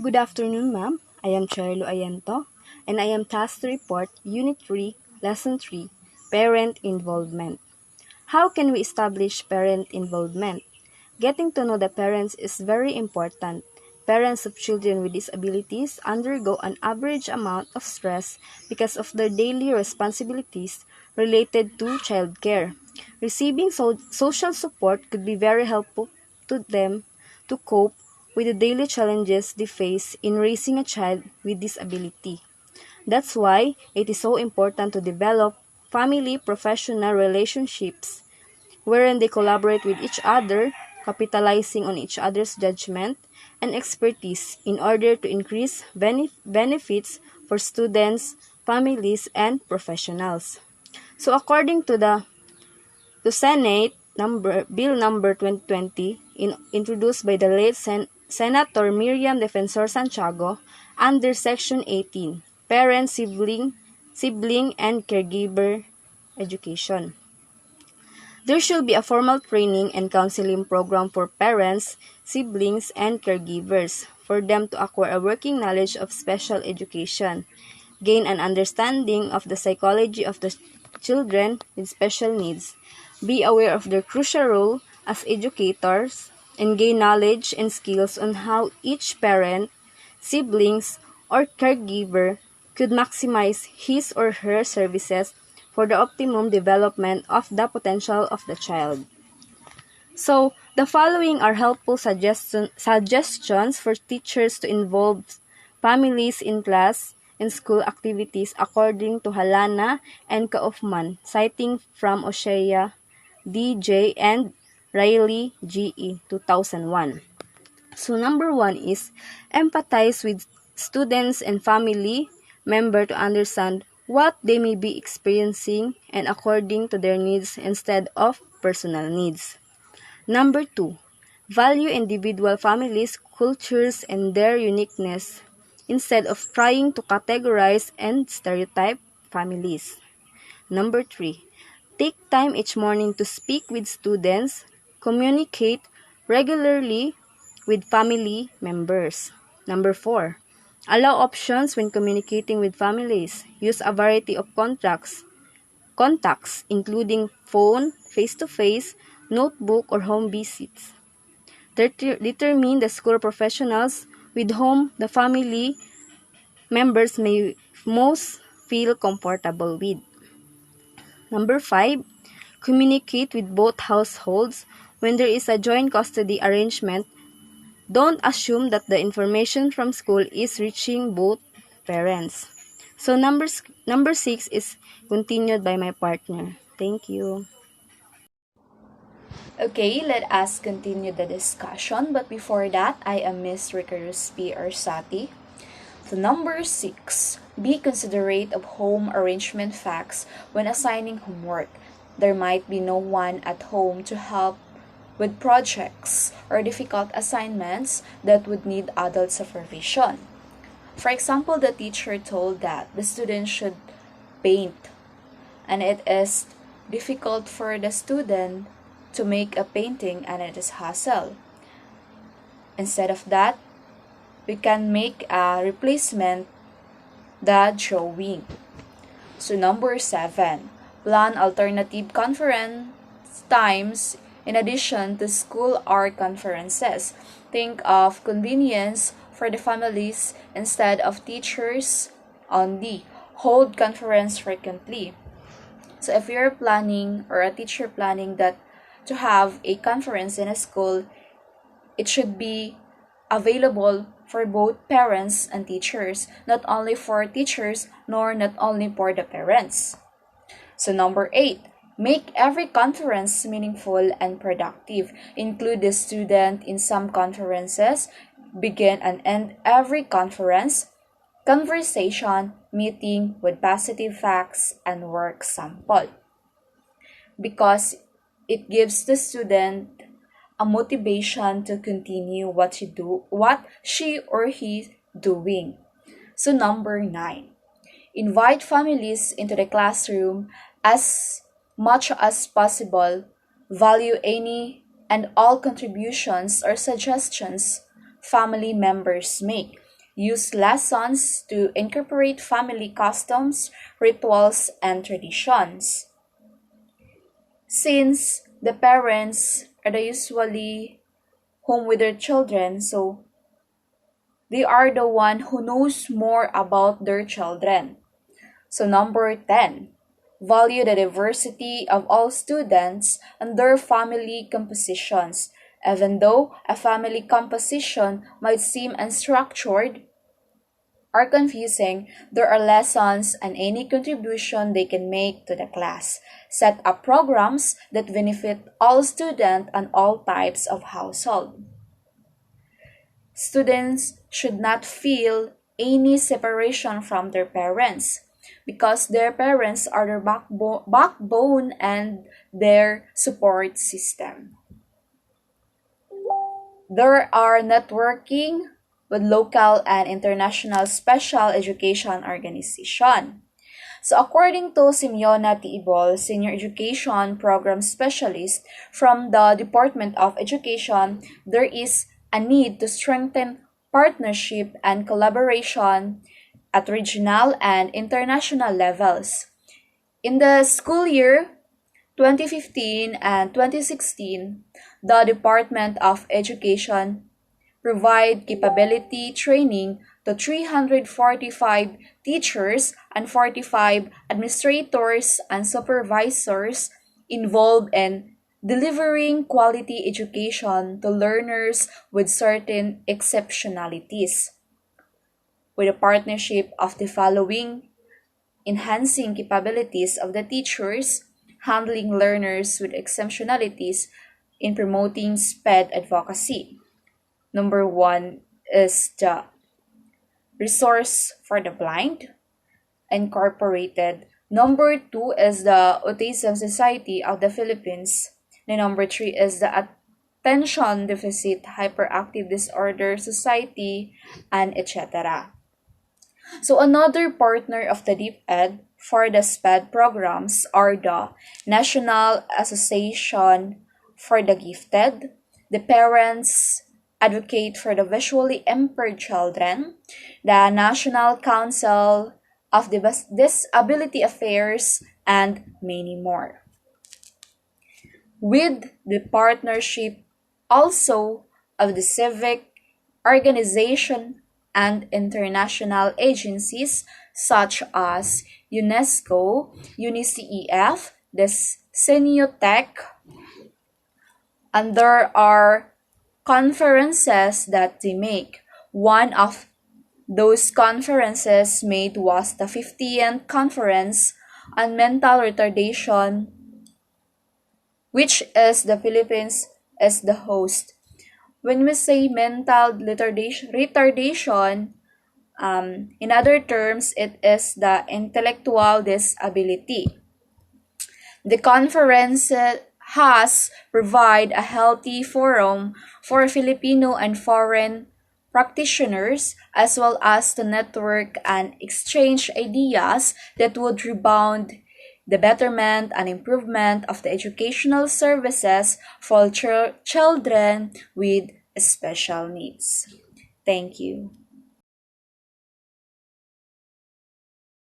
Good afternoon, ma'am. I am Charlo Ayanto, and I am tasked to report Unit 3, Lesson 3, Parent Involvement. How can we establish parent involvement? Getting to know the parents is very important. Parents of children with disabilities undergo an average amount of stress because of their daily responsibilities related to childcare. Receiving social support could be very helpful to them to cope with the daily challenges they face in raising a child with disability. That's why it is so important to develop family professional relationships wherein they collaborate with each other, capitalizing on each other's judgment and expertise in order to increase benefits for students, families, and professionals. So according to the Senate Bill number 2020, introduced by the late Senator Miriam Defensor Santiago under Section 18, Parent, Sibling, and Caregiver Education. There should be a formal training and counseling program for parents, siblings, and caregivers for them to acquire a working knowledge of special education, gain an understanding of the psychology of the children with special needs, be aware of their crucial role as educators, and gain knowledge and skills on how each parent, siblings, or caregiver could maximize his or her services for the optimum development of the potential of the child. So, the following are helpful suggestions for teachers to involve families in class and school activities according to Halana and Kaufman, citing from Oshea, DJ, and Riley, GE, 2001. So, number one is empathize with students and family member to understand what they may be experiencing and according to their needs instead of personal needs. Number two, value individual families, cultures, and their uniqueness instead of trying to categorize and stereotype families. Number three, take time each morning to speak with students, communicate regularly with family members. Number four, allow options when communicating with families. Use a variety of contacts including phone, face-to-face, notebook, or home visits. Determine the school professionals with whom the family members may most feel comfortable with. Number 5, communicate with both households. When there is a joint custody arrangement, don't assume that the information from school is reaching both parents. So number 6 is continued by my partner. Thank you. Okay, let us continue the discussion. But before that, I am Miss Ricarus P. Arsati. So number 6, be considerate of home arrangement facts when assigning homework. There might be no one at home to help with projects or difficult assignments that would need adult supervision. For example, the teacher told that the student should paint, and it is difficult for the student to make a painting and it is hassle. Instead of that, we can make a replacement the drawing. So number 7, plan alternative conference times in addition to school art conferences. Think of convenience for the families instead of teachers only. Hold conference frequently. So if you're planning or a teacher planning that to have a conference in a school, it should be available for both parents and teachers, not only for teachers nor not only for the parents. So number 8, make every conference meaningful and productive. Include the student in some conferences. Begin and end every conference, conversation, meeting with positive facts and work sample. Because it gives the student a motivation to continue what she or he doing. So number 9, invite families into the classroom as much as possible. Value any and all contributions or suggestions family members make. use lessons to incorporate family customs, rituals, and traditions. Since the parents are the usually home with their children, so they are the one who knows more about their children. So number 10, value the diversity of all students and their family compositions. Even though a family composition might seem unstructured or confusing, there are lessons and any contribution they can make to the class. Set up programs that benefit all students and all types of household. Students should not feel any separation from their parents because their parents are their backbone and their support system. There are networking with local and international special education organization. So according to Simeona Tiibol, Senior Education Program Specialist from the Department of Education, there is a need to strengthen partnership and collaboration at regional and international levels. In the school year 2015 and 2016, the Department of Education provide capability training to 345 teachers and 45 administrators and supervisors involved in delivering quality education to learners with certain exceptionalities. With a partnership of the following: enhancing capabilities of the teachers, handling learners with exceptionalities, in promoting SPED advocacy. Number 1 is the Resource for the Blind, Incorporated. Number 2 is the Autism Society of the Philippines. The number 3 is the Attention Deficit Hyperactive Disorder Society, and etc. So another partner of the DepEd for the SPED programs are the National Association for the Gifted, the Parents Advocate for the Visually Impaired Children, the National Council of Disability Affairs, and many more. With the partnership also of the civic organization and international agencies such as UNESCO, UNICEF, the Seniotech, and there are conferences that they make. One of those conferences made was the 50th Conference on Mental Retardation, which is the Philippines as the host. When we say mental retardation, in other terms, it is the intellectual disability. The conference has provide a healthy forum for Filipino and foreign practitioners as well as to network and exchange ideas that would rebound the betterment and improvement of the educational services for children with special needs. Thank you.